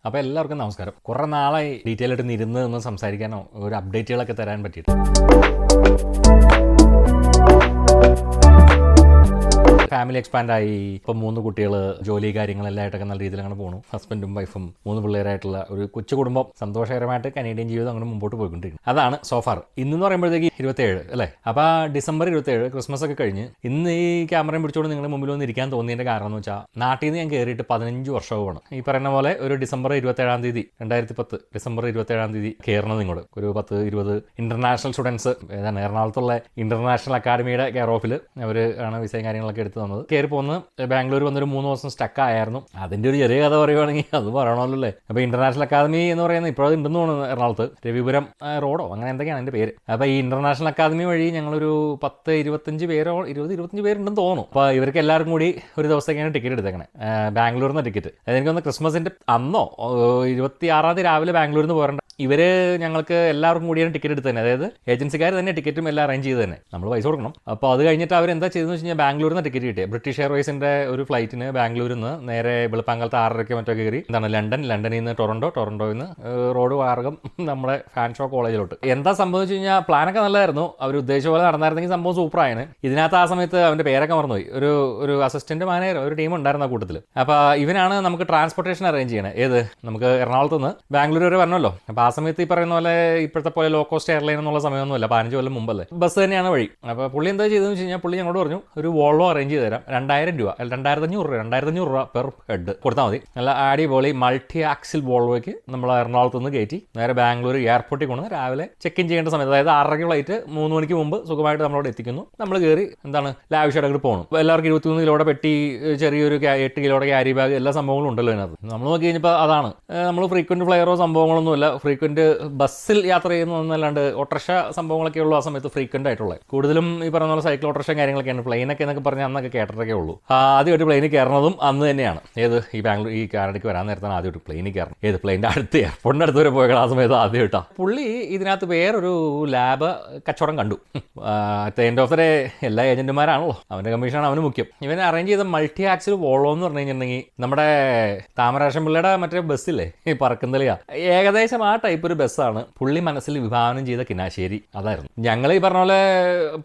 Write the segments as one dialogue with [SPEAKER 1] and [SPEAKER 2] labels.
[SPEAKER 1] അപ്പോൾ എല്ലാവർക്കും നമസ്കാരം. കുറേ നാളായി ഡീറ്റെയിൽ ആയിട്ട് ഇരുന്ന് ഒന്ന് സംസാരിക്കാനോ ഒരു അപ്ഡേറ്റുകളൊക്കെ തരാൻ പറ്റിയിട്ട്. ഫാമിലി എക്സ്പാൻഡ് ആയി. ഇപ്പം 3 കുട്ടികൾ, ജോലി കാര്യങ്ങളെല്ലാം ആയിട്ടൊക്കെ നല്ല രീതിയിൽ അങ്ങനെ പോകുന്നു. ഹസ്ബൻഡും വൈഫും 3 പിള്ളേരായിട്ടുള്ള ഒരു കൊച്ചു കുടുംബം സന്തോഷകരമായിട്ട് കനേഡിയൻ ജീവിതം അങ്ങനെ മുമ്പോട്ട് പോയിക്കൊണ്ടിരിക്കുന്നു. അതാണ് സോഫാർ. ഇന്നെന്ന് പറയുമ്പോഴത്തേക്ക് 27 അല്ലേ? അപ്പോൾ ഡിസംബർ 27 ക്രിസ്മസ് ഒക്കെ കഴിഞ്ഞ് ഇന്ന് ഈ ക്യാമറയും പിടിച്ചുകൊണ്ട് നിങ്ങളുടെ മുമ്പിൽ വന്ന് ഇരിക്കാൻ തോന്നിയതിൻ്റെ കാരണം എന്ന് വെച്ചാൽ നാട്ടിൽ നിന്ന് ഞാൻ കയറിയിട്ട് 15 വർഷമാണ്. ഈ പറയുന്ന പോലെ ഒരു ഡിസംബർ 27 തീയതി 2010 ഡിസംബർ 27 തീയതി കയറണത് ഇങ്ങോട്ട് ഒരു 10-20 ഇന്റർനാഷണൽ സ്റ്റുഡൻസ് ഏതാണ് എറണാകുളത്തുള്ള ഇന്റർനാഷണൽ അക്കാഡമിയുടെ കെയർ ഓഫിൽ അവർ ആണ് വിസയും കാര്യങ്ങളൊക്കെ എടുത്ത് തന്നത്. കയറി പോന്ന് ബാംഗ്ലൂർ വന്നൊരു 3 ദിവസം സ്റ്റക്ക് ആയിരുന്നു. അതിൻ്റെ ഒരു ചെറിയ കഥ പറയുവാണെങ്കിൽ അത് പറയണമല്ലോ അല്ലേ. അപ്പോൾ ഇന്റർനാഷണൽ അക്കാദമി എന്ന് പറയുന്നത് ഇപ്പോഴത് ഉണ്ടെന്ന് തോന്നുന്നു എറണാകുളത്ത്, രവിപുരം റോഡോ അങ്ങനെ എന്തൊക്കെയാണ് എൻ്റെ പേര്. അപ്പോൾ ഈ ഇന്റർനാഷണൽ അക്കാദമി വഴി ഞങ്ങളൊരു 10-25 പേരോ 20-25 പേരുണ്ടെന്ന് തോന്നുന്നു. അപ്പോൾ ഇവർക്ക് എല്ലാവർക്കും കൂടി ഒരു ദിവസത്തേക്കാണ് ടിക്കറ്റ് എടുത്തേക്കണേ, ബാംഗ്ലൂരിൽ നിന്ന് ടിക്കറ്റ്. അതായത് എനിക്കൊന്ന് ക്രിസ്മസിൻ്റെ അന്നോ 26 തീയതി രാവിലെ ബാംഗ്ലൂരിൽ നിന്ന് പോരേണ്ട ഇവർ ഞങ്ങൾക്ക് എല്ലാവർക്കും കൂടിയാണ് ടിക്കറ്റ് എടുത്ത് തന്നെ. അതായത് ഏജൻസിക്കാർ തന്നെ ടിക്കറ്റും എല്ലാം അറേഞ്ച് ചെയ്ത് തന്നെ, നമ്മൾ പൈസ കൊടുക്കണം. അപ്പോൾ അത് കഴിഞ്ഞിട്ട് അവർ എന്താ ചെയ്തെന്ന് വെച്ച് കഴിഞ്ഞാൽ ബാംഗ്ലൂരിൽ നിന്ന് ടിക്കറ്റ് കിട്ടിയത് ബ്രിട്ടീഷ് എയർവേസിൻ്റെ ഒരു ഫ്ലൈറ്റിന് ബാംഗ്ലൂരിൽ നിന്ന് നേരെ വെളുപ്പാങ്കാലത്ത് 6:30 മറ്റോ കയറി എന്താണ് ലണ്ടനിൽ നിന്ന് ടൊറൻറ്റോയിൽ നിന്ന് റോഡ് മാർഗം നമ്മുടെ ഫാൻഷോ കോളേജിലോട്ട്. എന്താ സംഭവിച്ചു കഴിഞ്ഞാൽ പ്ലാനൊക്കെ നല്ലതായിരുന്നു, അവർ ഉദ്ദേശിച്ച പോലെ നടന്നായിരുന്നെങ്കിൽ സംഭവം സൂപ്പറായാണ്. ഇതിനകത്ത് ആ സമയത്ത് അവൻ്റെ പേരൊക്കെ മറന്നുപോയി. ഒരു അസിസ്റ്റന്റ് മാനേജർ ഒരു ടീം ഉണ്ടായിരുന്നു ആ കൂട്ടത്തിൽ. അപ്പോൾ ഇവനാണ് നമുക്ക് ട്രാൻസ്പോർട്ടേഷൻ അറേഞ്ച് ചെയ്യണേ. ഏത് നമുക്ക് എറണാകുളത്ത് നിന്ന് ബാംഗ്ലൂർ വരെ വരണമല്ലോ. അപ്പോൾ ആ സമയത്ത് ഈ പറയുന്ന പോലെ ഇപ്പോഴത്തെ പോലെ ലോ കോസ്റ്റ് എയർലൈൻ എന്നുള്ള സമയമൊന്നുമില്ല, 15 കൊല്ലം മുമ്പല്ലേ, ബസ് തന്നെയാണ് വഴി. അപ്പോൾ പുള്ളി എന്താ ചെയ്തതെന്ന് വെച്ച് കഴിഞ്ഞാൽ പുള്ളി ഞങ്ങളോട് പറഞ്ഞു ഒരു വോൾവോ അറേഞ്ച് ചെയ്ത് തരാം, 2000 രൂപ 2500 രൂപ പെർ ഹെഡ് കൊടുത്താൽ മതി. നല്ല അടിപൊളി മൾട്ടി ആക്സിൽ വോൾവോയ്ക്ക് നമ്മൾ എറണാകുളത്ത് നിന്ന് കയറ്റി നേരെ ബാംഗ്ലൂർ എയർപോർട്ടിൽ കൊണ്ട് രാവിലെ ചെക്ക് ഇൻ ചെയ്യേണ്ട സമയത്ത്, അതായത് 6:30 ഫ്ലൈറ്റ് 3 മണിക്ക് മുമ്പ് സുഖമായിട്ട് നമ്മളോട് എത്തിക്കുന്നു. നമ്മൾ കയറി എന്താണ് ലാവിഷായിട്ട് അങ്ങോട്ട് പോകണം. എല്ലാവർക്കും 23 കിലോയുടെ പെട്ടി, ചെറിയൊരു 8 കിലോയുടെ ക്യാരി ബാഗ്, എല്ലാ സംഭവങ്ങളും ഉണ്ടല്ലോ അതിനകത്ത്. നമ്മൾ നോക്കി കഴിഞ്ഞപ്പോൾ അതാണ്, നമ്മൾ ഫ്രീക്വന്റ് ഫ്ലയറോ സംഭവങ്ങളൊന്നുമില്ല, ഫ്രീക്വന്റ് ബസ്സിൽ യാത്ര ചെയ്യുന്നതല്ലാണ്ട് ഓട്ടോറിക്ഷ സംഭവങ്ങളൊക്കെ ഉള്ളൂ ആ സമയത്ത് ഫ്രീക്വന്റ് ആയിട്ടുള്ളത്. കൂടുതലും ഈ പറയുന്ന പോലെ സൈക്കിൾ ഓട്ടോറിക്ഷ കാര്യങ്ങളൊക്കെയാണ്. പ്ലെയിനൊക്കെ എന്നൊക്കെ പറഞ്ഞാൽ അന്നൊക്കെ കേട്ടിട്ടൊക്കെ ഉള്ളൂ. ആദ്യമായിട്ട് പ്ലെയിനിൽ കയറുന്നതും അന്ന് തന്നെയാണ്. ഏത് ഈ ബാംഗ്ലൂർ ഈ കാനഡയ്ക്ക് വരാൻ നേരത്താണ് ആദ്യമായിട്ട് പ്ലെയിനിൽ കയറണം. ഏത് പ്ലെയിൻ്റെ അടുത്ത് എയർപോർട്ടിൻ്റെ അടുത്ത് വരെ പോയ ആ സമയത്ത് ആദ്യമായിട്ടാണ്. പുള്ളി ഇതിനകത്ത് വേറൊരു ലാബ് കച്ചവടം കണ്ടു. At end of the day എല്ലാ ഏജന്റുമാരാണല്ലോ, അവൻ്റെ കമ്മീഷനാണ് അവന് മുഖ്യം. ഇവൻ അറേഞ്ച് ചെയ്ത മൾട്ടി ആക്സിൽ വോൾവോ എന്ന് പറഞ്ഞു കഴിഞ്ഞിട്ടുണ്ടെങ്കിൽ നമ്മുടെ താമരാശൻ പിള്ളയുടെ മറ്റേ ബസ്സില്ലേ ഈ പറക്കുന്തലിയ, ഏകദേശം ആ ടൈപ്പ് ഒരു ബസ്സാണ് പുള്ളി മനസ്സിൽ വിഭാവനം ചെയ്ത കിനാശ്ശേരി. അതായിരുന്നു ഞങ്ങൾ ഈ പറഞ്ഞ പോലെ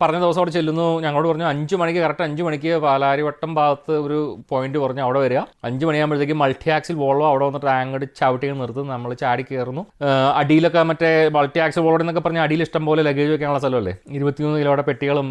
[SPEAKER 1] പറഞ്ഞ ദിവസം അവിടെ ചെല്ലുന്നു. ഞങ്ങളോട് പറഞ്ഞു 5 മണിക്ക് കറക്റ്റ് 5 മണിക്ക് പാലാരിവട്ടം ഭാഗത്ത് ഒരു പോയിന്റ് പറഞ്ഞ് അവിടെ വരിക. 5 മണിയാകുമ്പോഴത്തേക്ക് മൾട്ടി ആക്സിൽ വോൾവോ അവിടെ വന്നിട്ട് അങ്ങോട്ട് ചവിട്ടി നിർത്തും. നമ്മൾ ചാടി കയറുന്നു. അടിയിലൊക്കെ മറ്റേ മൾട്ടി ആക്സിൽ വോൾവോ എന്നൊക്കെ പറഞ്ഞാൽ അടിയിൽ ഇഷ്ടം പോലെ ലഗേജ് വെക്കാനുള്ള സ്ഥലമല്ലേ, 23 കിലോയുടെ പെട്ടികളും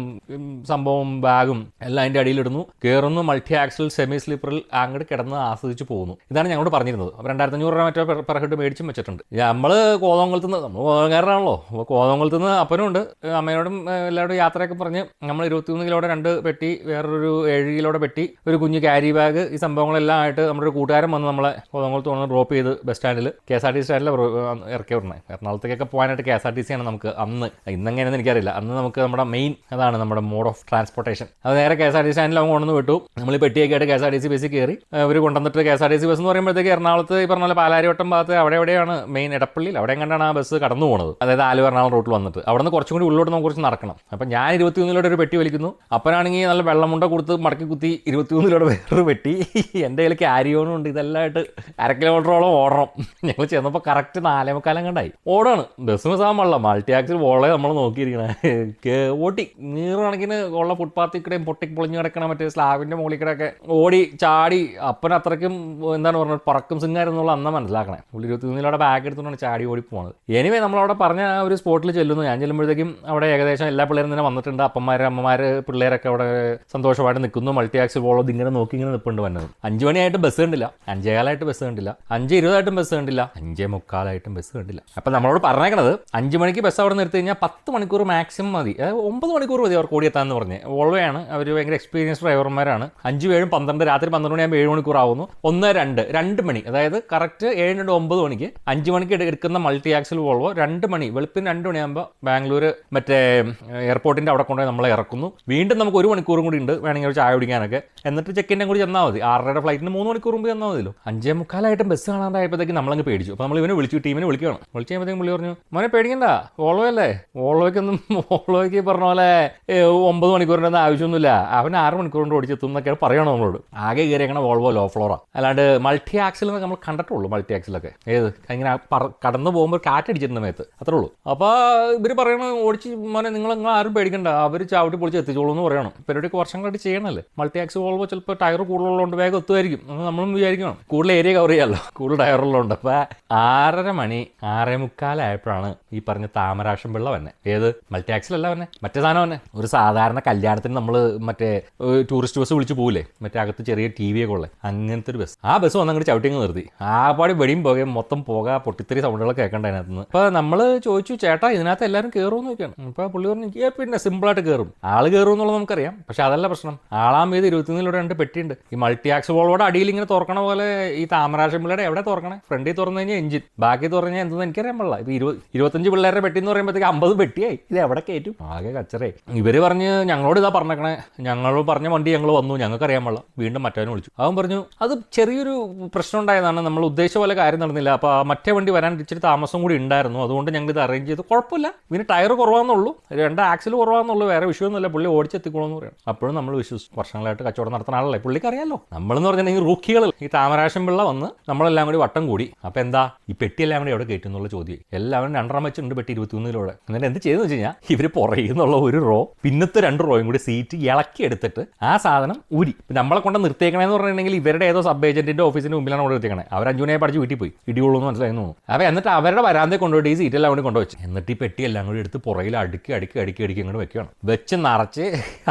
[SPEAKER 1] സംഭവവും ബാഗും എല്ലാം അതിൻ്റെ അടിയിലിടുന്നു. കയറുന്നു, മൾട്ടി ആക്സിൽ സെമി സ്ലീപ്പറിൽ അങ്ങോട്ട് കിടന്ന് ആസ്വദിച്ച് പോകുന്നു. ഇതാണ് ഞങ്ങളോട് പറഞ്ഞിരുന്നത്. അപ്പോൾ 2500 രൂപ മറ്റോ പെർ ഹെഡ് മേടിച്ചും വെച്ചിട്ടുണ്ട്. നമ്മൾ കോതമംഗലത്ത് നിന്ന്, നമ്മൾ കോതമംഗലമാണല്ലോ, അപ്പോൾ കോതമംഗലത്ത് നിന്ന് അപ്പനും ഉണ്ട് അമ്മയോടും എല്ലാവരും യാത്രയൊക്കെ പറഞ്ഞ് നമ്മൾ 23 കിലോയുടെ 2 പെട്ടി, വേറൊരു 7 കിലോയുടെ പെട്ടി, ഒരു കുഞ്ഞ് ക്യാരി ബാഗ്, ഈ സംഭവങ്ങളെല്ലാം ആയിട്ട് നമ്മുടെ ഒരു കൂട്ടുകാരൻ വന്ന് നമ്മളെ കോതമംഗലത്ത് വന്ന് ഡ്രോപ്പ് ചെയ്ത് ബസ് സ്റ്റാൻഡിൽ KSRTC സ്റ്റാൻഡിൽ ഇറക്കി വിടണേ. എറണാകുളത്തേക്കൊക്കെ പോകാനായിട്ട് KSRTC ആണ് നമുക്ക് അന്ന്. ഇന്നെങ്ങനെയെന്ന് എനിക്കറിയില്ല. അന്ന് നമുക്ക് നമ്മുടെ മെയിൻ അതാണ് നമ്മുടെ മോഡ് ഓഫ് ട്രാൻസ്പോർട്ടേഷൻ. അത് നേരെ KSRTC സ്റ്റാൻഡിൽ അവൻ കൊണ്ടുവന്ന് വിട്ടു. നമ്മൾ ഈ പെട്ടിയൊക്കെ ആയിട്ട് KSRTC ബസ്സിൽ കയറി. അവർ കൊണ്ടുവന്നിട്ട് KSRTC ബസ് എന്ന് പറയുമ്പോഴത്തേക്ക് എറണാകുളത്ത് ഈ പറഞ്ഞ പോലെ പാലാരിവട്ടം ഭാഗത്ത് അവിടെ എവിടെയാണ് മെയിൻ ഇടപ്പള്ളിയിൽ അവിടെ കണ്ടാണ് ആ ബസ് കടന്നു പോകുന്നത്. അതായത് ആലുവ എറണാകുളം റൂട്ടിൽ വന്നിട്ട് അവിടെ നിന്ന് കുറച്ചും കൂടി ഉള്ളോട്ട് നമുക്ക് കുറച്ച് നടക്കണം. അപ്പം ഞാൻ 23 കിലോയുടെ ഒരു പെട്ടി വലിക്കുന്നു. അപ്പനാണെങ്കിൽ നല്ല വെള്ളമുണ്ട കൊടുത്ത് മടക്കി കുത്തി 23 കിലോയുടെ വേറൊരു പെട്ടി, എൻ്റെ കയ്യിൽ ക്യാരിയോണും ഉണ്ട്. ഇതെല്ലാം ആയിട്ട് 1/2 കിലോമീറ്ററോളം ഓടണം. ഞങ്ങൾ ചെന്നപ്പോൾ കറക്റ്റ് 4:45 കണ്ടായി ഓടാണ്. ബസ് മിസ്സാകാൻ പാടില്ല. മൾട്ടി ആക്സിൽ വോളെ നമ്മൾ നോക്കിയിരിക്കണേ. ഓട്ടി കണക്കിന് ഉള്ള ഫുട്പാത്തിൽ കൂടെയും പൊളിഞ്ഞ് കിടക്കണം മറ്റേ സ്ലാബിൻ്റെ മുകളിൽ കൂടെയൊക്കെ ഓടി ചാടി. അപ്പൻ അത്രയ്ക്കും എന്താണ് പറഞ്ഞത് പറക്കും സിംഗാരെന്നുള്ള അന്ന് മനസ്സിലാക്കണേ. 23 കിലോയുടെ ബാഗ് എടുത്തുകൊണ്ടാണ് ചാടി ഓടി പോകുന്നത്. എനിവേ നമ്മളവിടെ പറഞ്ഞ ആ ഒരു സ്പോട്ടിൽ ചെല്ലുന്നു. ഞാൻ ചെല്ലുമ്പോഴത്തേക്കും അവിടെ ഏകദേശം എല്ലാ പിള്ളേരും തന്നെ വന്നിട്ടുണ്ട്. അപ്പന്മാർ അമ്മമാർ പിള്ളേരൊക്കെ അവിടെ സന്തോഷമായിട്ട് നിൽക്കുന്നു. മൾട്ടി ആക്സിൽ വോളോ ഇങ്ങനെ നോക്കി ഇങ്ങനെ നിൽപ്പുണ്ട് വന്നത്. 5 മണിയായിട്ട് ബസ് കണ്ടില്ല, 5:15 ബസ് കണ്ടില്ല, 5:20 ബസ് കണ്ടില്ല, 5:45 ബസ് കണ്ടില്ല. അപ്പം നമ്മളോട് പറഞ്ഞേക്കണത് 5 മണിക്ക് ബസ് അവിടെ നിർത്തി കഴിഞ്ഞാൽ 10 മണിക്കൂർ മാക്സിമം മതി, 9 മണിക്കൂർ മതി അവർക്ക് ഓടിയെത്താന്ന് പറഞ്ഞ്. വോൾവോയാണ്, അവർ ഭയങ്കര എക്സ്പീരിയൻസ് ഡ്രൈവർമാരാണ്. 5, 7, 12 രാത്രി 12 മണിയാകുമ്പോൾ 7 മണിക്കൂർ ആവുന്നു. 1, 2 മണി, അതായത് കറക്റ്റ് 7, 2, 9 മണിക്ക് 5 മണിക്ക് എടുക്കുന്ന മൾട്ടി ആക്സിൽ വോൾവോ 2 മണി വെളുപ്പിന് 2 മണിയാകുമ്പോൾ ബാംഗ്ലൂർ മറ്റേ എയർപോർട്ടിൻ്റെ അവിടെ കൊണ്ടുപോയി നമ്മളെ ഇറക്കുന്നു. വീണ്ടും നമുക്ക് 1 മണിക്കൂറും കൂടി ഉണ്ട് വേണമെങ്കിൽ ഒരു ചായ കുടിക്കാനൊക്കെ. എന്നിട്ട് ചെക്കിൻ്റെ കൂടി ചെന്നാൽ മതി. 6:30 ഫ്ലൈറ്റിന് 3 മണിക്കൂർ മുമ്പ് ചെന്നാൽ മതിയല്ലോ. 5:45 ബസ് കാണാണ്ടായപ്പോഴത്തേക്ക് നമ്മളങ്ങ് പേടിച്ചു. അപ്പോൾ നമ്മൾ ഇവനെ വിളിച്ചു, ടീമിനെ വിളിക്കുകയാണ്. വിളിച്ച് കഴിയുമ്പോഴത്തേക്കും പുള്ളി പറഞ്ഞു, മോനെ പേടിക്കണ്ട, വോൾവോ അല്ലേ, വോൾവോയ്ക്ക് പറഞ്ഞ പോലെ 9 മണിക്കൂറിൻ്റെ ആവശ്യമൊന്നുമില്ല, അവൻ 6 മണിക്കൂർ കൊണ്ട് ഓടിച്ചെത്തും എന്നൊക്കെയാണ് പറയണം നമ്മളോട്. ആകെ കയറിയേക്കണ വോൾവോ ലോ ഫ്ലോറാ, അല്ലാണ്ട് മൾട്ടി ആക്സിൽ എന്നൊക്കെ നമ്മൾ കണ്ടിട്ടുള്ളൂ. മൾട്ടി ആക്സിലൊക്കെ ഏത് ഇങ്ങനെ കടന്നു പോകുമ്പോൾ കാറ്റടിച്ചിട്ടുണ്ട് മേത്ത്, അത്രേ ഉള്ളൂ. അപ്പോൾ ഇവർ പറയണ ഓടിച്ച് മോനെ നിങ്ങൾ ആരും പേടിക്കണ്ട, അവർ ചവിട്ടി പൊളിച്ച് എത്തിച്ചോളൂ എന്ന് പറയണം. പരിപാടിയൊക്കെ വർഷങ്ങളായിട്ട് ചെയ്യണമല്ലേ. മൾട്ടി ആക്സിൽ വോൾവോ ചിലപ്പോൾ ടയർ കൂടുതലുള്ളതുകൊണ്ട് വേഗം എത്തുമായിരിക്കും, നമ്മളും വിചാരിക്കണം. കൂടുതൽ ഏരിയ കവർ ചെയ്യാമല്ലോ, കൂടുതൽ ടയറുള്ളതുകൊണ്ട്. അപ്പോൾ 6:30 മണി 6:45 ആയപ്പോഴാണ് ഈ പറഞ്ഞ താമരാക്ഷം പിള്ള വന്നെ. ഏത് മൾട്ടി ആക്സിലല്ല വന്നെ, മറ്റേ സാധനം വന്നെ. ഒരു സാധാരണ കല്യാണത്തിന് നമ്മൾ മറ്റേ ടൂറിസ്റ്റ് ബസ് വിളിച്ച് പോകില്ലേ, മറ്റേ അകത്ത് ചെറിയ TV ഒക്കെ ഉള്ളത്, അങ്ങനത്തെ ഒരു ബസ്. ആ ബസ് വന്ന് അങ്ങോട്ട് ചവിട്ടിങ്ങ് നിർത്തി. ആപ്പാടി വെടിയും പോകുകയും മൊത്തം പോക പൊട്ടിത്തിരി സൗണ്ടുകളൊക്കെ കേൾക്കണ്ട അതിനകത്ത്. അപ്പോൾ നമ്മൾ ചോദിച്ചു, ചേട്ടാ ഇതിനകത്ത് എല്ലാവരും കയറുമെന്ന് ചോദിക്കണം. അപ്പോൾ പുള്ളി പറഞ്ഞു, പിന്നെ സിമ്പിളായിട്ട് കയറും, ആൾ കയറും എന്നുള്ളത് നമുക്കറിയാം, പക്ഷെ അതല്ല പ്രശ്നം. 21 2 പെട്ടിയുണ്ട്. ഈ മൾട്ടി ആക്സിൽ വോൾവോയുടെ അടിയിൽ ഇങ്ങനെ തുറക്കണ പോലെ ഈ താമരാക്ഷം പിള്ളയുടെ എവിടെ തുറക്കണേ, ഫ്രണ്ടിൽ തുറന്നു കഴിഞ്ഞാൽ എഞ്ചിൻ, ബാക്കി തുറന്നു കഴിഞ്ഞാൽ എന്തെന്ന് എനിക്കറിയാൻ പാടില്ല. ഇപ്പോൾ 25 പിള്ളേരുടെ പെട്ടി എന്ന് പറയുമ്പോഴത്തേക്ക് 50 പെട്ടിയായി. ഇത് എവിടെ കയറ്റും, ആകെ കച്ചറേ. ഇവർ പറഞ്ഞ് ഞങ്ങളോട് ഇതാ പറഞ്ഞേക്കണേ, ഞങ്ങളോട് പറഞ്ഞ വണ്ടി ഞങ്ങൾ വന്നു, ഞങ്ങൾക്ക് അറിയാൻ പാടില്ല. വീണ്ടും മറ്റവനെ വിളിച്ചു. അവൻ പറഞ്ഞു അത് ചെറിയൊരു പ്രശ്നം ഉണ്ടായതാണ്, നമ്മൾ ഉദ്ദേശിച്ച പോലെ കാര്യം നടന്നില്ല, അപ്പോൾ മറ്റേ വണ്ടി വരാൻ ഇച്ചിരി താമസം കൂടി ഉണ്ടായിരുന്നു, അതുകൊണ്ട് ഞങ്ങൾ ഇത് അറേഞ്ച് ചെയ്തു, കുഴപ്പമില്ല, ഇതിന് ടയർ കുറവാണെന്നുള്ളൂ, 2 ആക്സിൽ കുറവാണെന്നുള്ളൂ, വേറെ വിഷയമൊന്നുമില്ല, പുള്ളി ഓടിച്ചെത്തിക്കോളെന്ന് പറയാം. അപ്പോഴും നമ്മൾ വിശ്വസിച്ചു. വർഷങ്ങളായിട്ട് കച്ചവടം നടത്തുന്ന ആളല്ലേ, പുള്ളിക്ക് അറിയാമല്ലോ. നമ്മളെന്ന് പറഞ്ഞിട്ടുണ്ടെങ്കിൽ റൂക്കികളിൽ ഈ താമരാക്ഷം പിള്ള വന്ന് നമ്മളെല്ലാം കൂടി വട്ടം കൂടി. അപ്പോൾ എന്താ ഈ പെട്ടിയെല്ലാം കൂടി എവിടെ കയറ്റും എന്നുള്ള ചോദ്യം. എല്ലാവരും 2.5 വെച്ചുണ്ട് പെട്ടി 21 എന്നിട്ട് എന്ത് ചെയ്തെന്ന് വെച്ച് കഴിഞ്ഞാൽ ഇവർ പുറകിന്നുള്ള ഒരു റോ പിന്നത്തെ 2 റോയും കൂടി സീറ്റ് ഇളക്കി എടുത്തിട്ട് ആ സാധനം ഊരി നമ്മളെ കൊണ്ട് നിർത്തിയേക്കണമെന്ന് പറഞ്ഞിട്ടുണ്ടെങ്കിൽ ഇവരുടെ ഏതോ സബ് ഏജന്റിന്റെ ഓഫീസിന്റെ മുമ്പിലാണ് കൊണ്ട് നിർത്തിയേക്കണേ. അവർ 5 മണിയായി പഠിച്ച് വീട്ടിൽ പോയി, ഇടിയുള്ളൂ എന്ന് മനസ്സിലായിരുന്നു. അപ്പോൾ എന്നിട്ട് അവരുടെ വരാതെ കൊണ്ടുപോയിട്ട് ഈ സീറ്റെല്ലാം കൂടി കൊണ്ടുവച്ചു. എന്നിട്ട് ഈ പെട്ടി എല്ലാം കൂടി എടുത്ത് പുറകിൽ അടുക്കി ഇങ്ങോട്ട് വെക്കുകയാണ്. വെച്ച് നിറച്ച്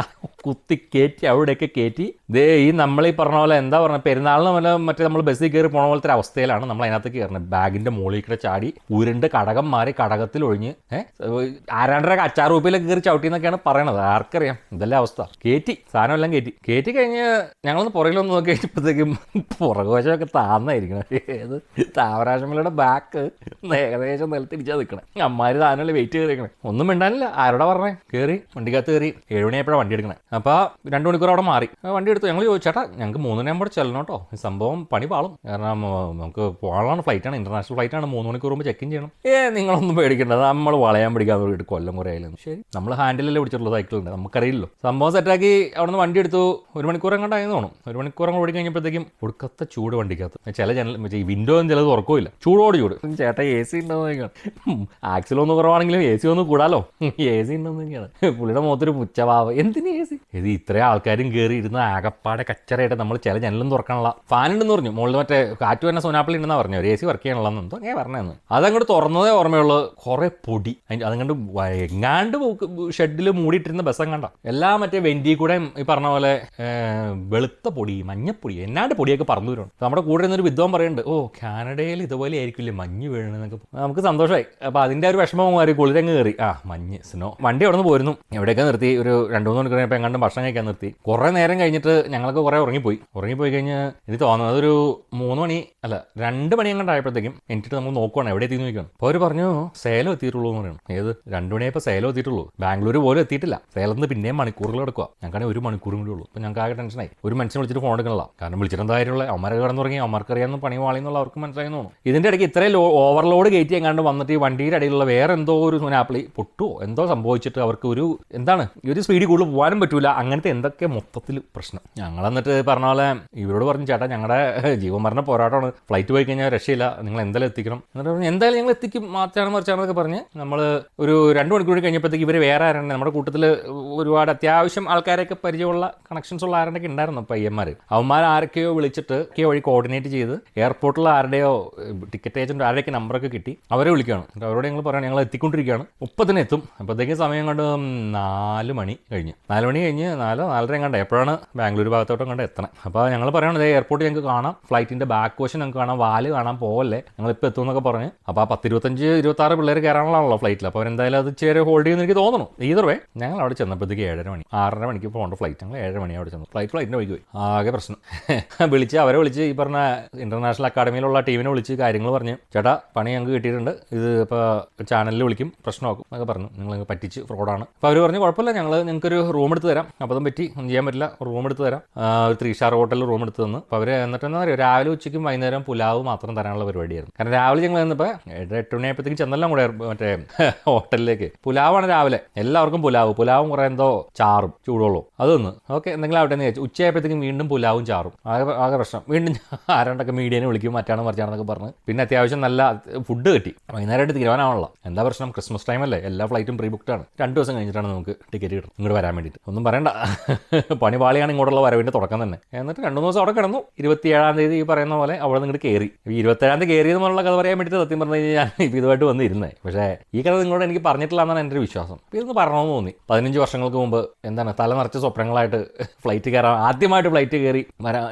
[SPEAKER 1] കുത്തി കയറ്റി അവിടെയൊക്കെ കയറ്റി ദേ ഈ നമ്മൾ ഈ പറഞ്ഞ പോലെ എന്താ പറഞ്ഞ പെരുന്നാളിന് മറ്റേ നമ്മൾ ബസ്സിൽ കയറി പോണ പോലത്തെ ഒരു അവസ്ഥയിലാണ് നമ്മൾ അതിനകത്ത് കയറുന്നത്. ബാഗിന്റെ മുകളിൽ കൂടെ ചാടി ഉരുണ്ട് കടകം മാറി കടകത്തിൽ ഒഴിഞ്ഞ് 2.5 അച്ചാർ രൂപയിലൊക്കെ കയറി ചവിട്ടി എന്നൊക്കെയാണ് പറയണത്. ആർക്കറിയാം ഇതല്ലേ അവസ്ഥ. സാധനം എല്ലാം കയറ്റി കഴിഞ്ഞ് ഞങ്ങളൊന്ന് പുറകിലൊന്ന് നോക്കി കഴിഞ്ഞപ്പോഴത്തേക്കും പുറകുവശമൊക്കെ താന്നായിരിക്കണം. ഏത് താമരാശമലയുടെ ബാക്ക് ഏകദേശം നിലത്തിരിച്ചാൽ നിൽക്കണേ. അമ്മാര് സാധനമല്ലേ വെയിറ്റ് ചെയ്തിരിക്കണേ. ഒന്നും മിണ്ടാനില്ല. ആരോടാ പറഞ്ഞേ? കയറി വണ്ടിക്കകത്ത് കയറി 7 മണിയായപ്പോഴാണ് വണ്ടി എടുക്കണേ. അപ്പോൾ 2 മണിക്കൂർ അവിടെ മാറി വണ്ടി എടുത്തു. ഞങ്ങൾ ചോദിച്ചേട്ടാ ഞങ്ങൾക്ക് 3 മണിയാകുമ്പോൾ ചെല്ലണം കേട്ടോ, ഈ സംഭവം പണി പാളും, കാരണം നമുക്ക് പോകാനുള്ള ഫ്ലൈറ്റാണ്, ഇന്റർനാഷണൽ ഫ്ലൈറ്റാണ്, 3 മണിക്കൂർ മുമ്പ് ചെക്ക് ഇൻ ചെയ്യണം. നിങ്ങളൊന്നും പേടിക്കേണ്ട, നമ്മൾ വളയാൻ പിടിക്കാൻ വേണ്ടിയിട്ട് കൊല്ലം കുറേ ആയാലും ശരി, നമ്മൾ ഹാൻഡിലല്ലേ പിടിച്ചിട്ടുള്ള സൈക്കിളുണ്ട്, നമുക്കറിയില്ലല്ലോ. സംഭവം സെറ്റാക്കി അവിടെ നിന്ന് വണ്ടി എടുത്തു. 1 മണിക്കൂർ എങ്ങോട്ടായിരുന്നു തോന്നും. 1 മണിക്കൂർ അങ്ങോട്ട് ഓടി കഴിഞ്ഞപ്പോഴത്തേക്കും ഒടുക്കത്തെ ചൂട് വണ്ടിക്കകത്ത്. ചില ജനൽ ഈ വിൻഡോ ഒന്നും ചിലത് തുറക്കില്ല, ചൂട്. ചേട്ടാ AC ഉണ്ടോന്ന് ആക്സിലൊന്നും കുറവാണെങ്കിലും AC ഒന്ന് കൂടാലോ, AC ഉണ്ടോന്നൊക്കെയാണ് പുള്ളിയുടെ മുഖത്തൊരു പുച്ഛഭാവം. എന്തിന് AC? ഇത് ഇത്രയും ആൾക്കാരും കയറി ഇരുന്ന് ആകപ്പാടെ കച്ചറയായിട്ട് നമ്മൾ ചില ജനലും തുറക്കാനുള്ള ഫാൻ ഉണ്ടെന്ന് പറഞ്ഞു. മുകളിൽ മറ്റേ കാറ്റ് തന്നെ സോനാപ്പിളി ഉണ്ടെന്നാ പറഞ്ഞു. ഒരു AC വർക്ക് ചെയ്യാനുള്ളതെന്ന് എന്തോ ഞാൻ പറഞ്ഞതെന്ന്. അതങ്ങോട്ട് തുറന്നതേ ഓർമ്മയുള്ളൂ. കുറെ പൊടി അതങ്ങോട്ട് എങ്ങാണ്ട് ഷെഡിൽ മൂടിയിട്ടിരുന്ന ബസ് എങ്ങാണ്ട എല്ലാം മറ്റേ വെന്റി കൂടെ ഈ പറഞ്ഞ പോലെ വെളുത്ത പൊടി, മഞ്ഞപ്പൊടി, എന്നാണ്ട് പൊടിയൊക്കെ പറന്നു വരണം. നമ്മുടെ കൂടെ ഇരുന്നൊരു വിദ്വാൻ പറയുന്നുണ്ട്, കാനഡയിൽ ഇതുപോലെ ആയിരിക്കില്ലേ മഞ്ഞ് വീഴണമെന്നൊക്കെ. നമുക്ക് സന്തോഷമായി. അപ്പോൾ അതിൻ്റെ ഒരു വിഷമം മാറി, കുളിരങ്ങ് കയറി. മഞ്ഞ് സ്നോ. വണ്ടി അവിടെ നിന്ന് പോയിരുന്നു. എവിടെയൊക്കെ നിർത്തി ഒരു 2-3 മണിക്കൂർ കഴിഞ്ഞപ്പോൾ എങ്ങാണ്ട് ഭക്ഷണം കഴിക്കാൻ നിർത്തി. കുറേ നേരം കഴിഞ്ഞിട്ട് ഞങ്ങൾക്ക് കുറേ ഉറങ്ങിപ്പോയി കഴിഞ്ഞ് എനിക്ക് തോന്നുന്നത് ഒരു 3 മണി അല്ല 2 മണി എങ്ങാണ്ടായപ്പോഴത്തേക്കും എന്നിട്ട് നമ്മൾ നോക്കുവാണ് എവിടെ എത്തി നോക്കുകയാണ്. അപ്പോൾ അവർ പറഞ്ഞു സേലം എത്തിയിട്ടുള്ളൂ എന്ന് പറയണം. ഏത് 2 മണിയായപ്പോൾ സേലം എത്തിയിട്ടുള്ളൂ, ബാംഗ്ലൂർ പോലും എത്തിയിട്ടില്ല. സേലത്ത് നിന്ന് പിന്നെയും മണിക്കൂറുകൾ എടുക്കുക. ഞങ്ങൾക്കാണെങ്കിൽ 1 മണിക്കൂറും കൂടി ഉള്ളൂ. അപ്പോൾ ഞങ്ങൾക്ക് ആകെ ടെൻഷനായി. ഒരു മനുഷ്യനെ വിളിച്ചിട്ട് ഫോൺ എടുക്കണില്ല, കാരണം വിളിച്ചിട്ട് എന്തായാലുള്ള അവന്മാരൊക്കെ കിടന്നു തുടങ്ങി, അവന്മാർക്ക് അറിയാവുന്ന പണി വാളിന്നുള്ള അവർക്ക് മനസ്സിലായി തോന്നുന്നു. ഇതിൻ്റെ ഇടയ്ക്ക് ഇത്രയും ഓവർലോഡ് കയറ്റി എങ്ങാണ്ട് വന്നിട്ട് ഈ വണ്ടിയുടെ അടിയിലുള്ള വേറെ എന്തോ ഒരു സുനാപ്പിളി പൊട്ടുവോ എന്തോ സംഭവിച്ചിട്ട് അവർക്ക് ഒരു സ്പീഡിൽ കൂടുതൽ പോകാനും പറ്റൂല. അങ്ങനത്തെ എന്തൊക്കെ മൊത്തത്തിൽ പ്രശ്നം. ഞങ്ങൾ എന്നിട്ട് പറഞ്ഞ പോലെ ഇവരോട് പറഞ്ഞു, ചേട്ടാ ഞങ്ങളുടെ ജീവമരണ പോരാട്ടമാണ്, ഫ്ലൈറ്റ് പോയി കഴിഞ്ഞാൽ രക്ഷയില്ല, നിങ്ങൾ എന്തായാലും എത്തിക്കണം. എന്നിട്ട് പറഞ്ഞു എന്തായാലും ഞങ്ങൾ എത്തിക്കും, മറിച്ചാണെന്നൊക്കെ പറഞ്ഞ് നമ്മൾ ഒരു 2 മണിക്കൂർ കഴിഞ്ഞപ്പോഴത്തേക്ക് ഇവർ വേറെ ആരുണ്ട് നമ്മുടെ കൂട്ടത്തിൽ ഒരുപാട് അത്യാവശ്യം ആൾക്കാരൊക്കെ പരിചയമുള്ള കണക്ഷൻസ് ഉള്ള ആരുടെയൊക്കെ ഉണ്ടായിരുന്നു പയ്യന്മാർ. അവന്മാർ ആരൊക്കെയോ വിളിച്ചിട്ട് വഴി കോർഡിനേറ്റ് ചെയ്ത് എയർപോർട്ടിൽ ആരുടെയോ ടിക്കറ്റ് ഏജന്റ് ആരുടെയൊക്കെ നമ്പറൊക്കെ കിട്ടി അവരെ വിളിക്കുകയാണ്. അവരോട് ഞങ്ങൾ പറയാം ഞങ്ങൾ എത്തിക്കൊണ്ടിരിക്കുകയാണ്, 30-ന് എത്തും. അപ്പോഴത്തേക്കും സമയം കണ്ട് 4 മണി കഴിഞ്ഞ് 4:30 കണ്ട എപ്പോഴാണ് ബാംഗ്ലൂർ ഭാഗത്തോട്ടും കണ്ട് എത്തണം. അപ്പോൾ ഞങ്ങൾ പറയണത് എയർപോർട്ടിൽ ഞങ്ങൾക്ക് കാണാം, ഫ്ലൈറ്റിൻ്റെ ബാക്ക് വശം ഞങ്ങൾക്ക് കാണാം, വാല് കാണാൻ പോവല്ലേ, ഞങ്ങളിപ്പോൾ എത്തും എന്നൊക്കെ പറഞ്ഞ്. അപ്പോൾ 10-25-26 പിള്ളേർ കയറാനുള്ളതാണല്ലോ ഫ്ലൈറ്റിൽ. അപ്പോൾ അവരെന്തായാലും അത് ഇച്ചിരി ഹോൾഡ് ചെയ്യുമെന്ന് എനിക്ക് തോന്നുന്നു. ഈതർവേ ഞങ്ങൾ അവിടെ ചെന്നപ്പോഴത്തേക്ക് 7:30 മണി, 6:30 മണിക്ക് പോകേണ്ട ഫ്ലൈറ്റ്. ഞങ്ങൾ 7 മണി അവിടെ ചെന്നു. ഫ്ലൈറ്റിൻ്റെ വഴിക്ക് പോയി. ആകെ പ്രശ്നം. അവരെ വിളിച്ച് ഈ പറഞ്ഞ ഇന്റർനാഷണൽ അക്കാഡമിയിലുള്ള ടീമിനെ വിളിച്ച് കാര്യങ്ങൾ പറഞ്ഞ്, ചേട്ടാ പണി ഞങ്ങൾക്ക് കിട്ടിയിട്ടുണ്ട്, ഇത് ഇപ്പോൾ ചാനലിൽ വിളിക്കും പ്രശ്നമാക്കും എന്നൊക്കെ പറഞ്ഞു, നിങ്ങൾ പറ്റിച്ച് ഫ്രോഡാണ്. അപ്പോൾ അവർ പറഞ്ഞു കുഴപ്പമില്ല, ഞങ്ങൾ നിങ്ങൾക്കൊരു റൂം എടുത്ത് തരാം, അപ്പോൾ അതും പറ്റി ഒന്നും ചെയ്യാൻ പറ്റില്ല, റൂം എടുത്ത് തരാം, ഒരു 3 സ്റ്റാർ ഹോട്ടലിൽ റൂം എടുത്ത് തന്നു. അപ്പോൾ അവർ എന്നിട്ട് എന്താ പറയുക, രാവിലെ ഉച്ചയ്ക്കും വൈകുന്നേരം പുലാവ് മാത്രം തരാനുള്ള പരിപാടിയായിരുന്നു. കാരണം രാവിലെ ഞങ്ങൾ ചെന്നപ്പോൾ 8 മണിയായപ്പോഴത്തേക്കും ചെന്നെല്ലാം കൂടെ മറ്റേ ഹോട്ടലിലേക്ക് പുലാവാണ് രാവിലെ, എല്ലാവർക്കും പുലാവും കുറേ എന്തോ ചാറും ചൂടുവെള്ളവും അതൊന്ന് ഓക്കെ എന്തെങ്കിലും ആവട്ടെ എന്ന് ചോദിച്ചു. ഉച്ചയായപ്പോഴത്തേക്കും വീണ്ടും പുലാവും ചാറും, ആകെ പ്രശ്നം. വീണ്ടും ആരാണ്ടൊക്കെ മീഡിയനെ വിളിക്കും, മറ്റാണ് മറിച്ചാണെന്നൊക്കെ പറഞ്ഞ്. പിന്നെ അത്യാവശ്യം നല്ല ഫുഡ് കിട്ടി. വൈകുന്നേരമായിട്ട് തീരുമാനമാണല്ലോ, എന്താ പ്രശ്നം, ക്രിസ്മസ് ടൈം അല്ലേ, എല്ലാ ഫ്ലൈറ്റും പ്രീ ബുക്ക്ഡ് ആണ്. 2 ദിവസം കഴിഞ്ഞിട്ടാണ് നമുക്ക് ടിക്കറ്റ് കിട്ടും ഇങ്ങോട്ട് വരാൻ വേണ്ടിയിട്ട്. ഒന്നും പറയണ്ട, പണി പാളിയാണ് ഇങ്ങോട്ടുള്ള വരവിൻ്റെ തുടക്കം തന്നെ. എന്നിട്ട് 2 ദിവസം അവിടെ കിടന്നു. 27-ാം തീയതി ഈ പറയുന്ന പോലെ അവിടെ നിന്ന് ഇങ്ങോട്ട് കയറി. 27-ാം തീയതി കയറിയെന്നുള്ള കഥ പറയാൻ വേണ്ടിയിട്ട് സത്യം പറഞ്ഞു കഴിഞ്ഞാൽ ഇപ്പോൾ ഇതുമായിട്ട് വന്നിരുന്നത്. പക്ഷേ ഈ കഥ നിങ്ങളോട് എനിക്ക് പറഞ്ഞിട്ടില്ല എന്നാണ് എൻ്റെ ഒരു വിശ്വാസം. അപ്പോൾ ഇതൊന്ന് പറഞ്ഞോന്ന് തോന്നി. 15 വർഷങ്ങൾക്ക് മുമ്പ് എന്താണ് തല നിറച്ച സ്വപ്നങ്ങളായിട്ട് ഫ്ലൈറ്റ് കയറാൻ, ആദ്യമായിട്ട് ഫ്ലൈറ്റ് കയറി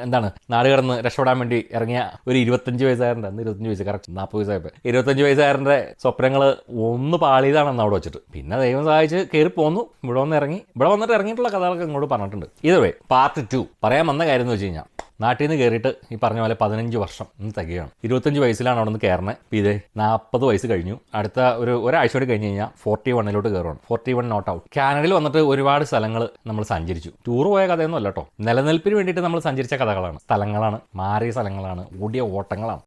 [SPEAKER 1] എന്താണ് നാട് കടന്ന് രക്ഷപ്പെടാൻ വേണ്ടി ഇറങ്ങിയ ഒരു 25 വയസ്സുകാരൻ്റെ, അന്ന് 25 വയസ്സ് കറക്റ്റ് 40 വയസ്സായപ്പോൾ 25 വയസ്സുകാരൻ്റെ സ്വപ്നങ്ങൾ ഒന്ന് പാളിയതാണെന്ന് അവിടെ വെച്ചിട്ട്. പിന്നെ ദൈവം സഹായിച്ച് കയറി പോന്നു. ഇവിടെ വന്നിട്ട് ഇറങ്ങിയിട്ടുള്ള കഥകളൊക്കെ ഇങ്ങോട്ട് പറഞ്ഞിട്ടുണ്ട്. ഇതുവരെ പാർട്ട് 2 പറയാൻ വന്ന കാര്യം എന്ന് വെച്ച് കഴിഞ്ഞാൽ, നാട്ടിൽ നിന്ന് കയറിയിട്ട് ഈ പറഞ്ഞ പോലെ 15 വർഷം തികയാണ്. 25 വയസ്സിലാണ് അവിടെ നിന്ന് കയറുന്നത്. ഇത് 40 വയസ്സ് കഴിഞ്ഞു. അടുത്ത ഒരാഴ്ച കൂടി കഴിഞ്ഞ് കഴിഞ്ഞാൽ 41 കയറുകയാണ്. 41 നോട്ട് ഔട്ട്. കാനഡയിൽ വന്നിട്ട് ഒരുപാട് സ്ഥലങ്ങൾ നമ്മൾ സഞ്ചരിച്ചു. ടൂർ പോയ കഥയൊന്നും അല്ല കേട്ടോ, നിലനിൽപ്പിന് വേണ്ടിയിട്ട് നമ്മൾ സഞ്ചരിച്ച കഥകളാണ്, സ്ഥലങ്ങളാണ്, മാറിയ സ്ഥലങ്ങളാണ്, ഓടിയ ഓട്ടങ്ങളാണ്.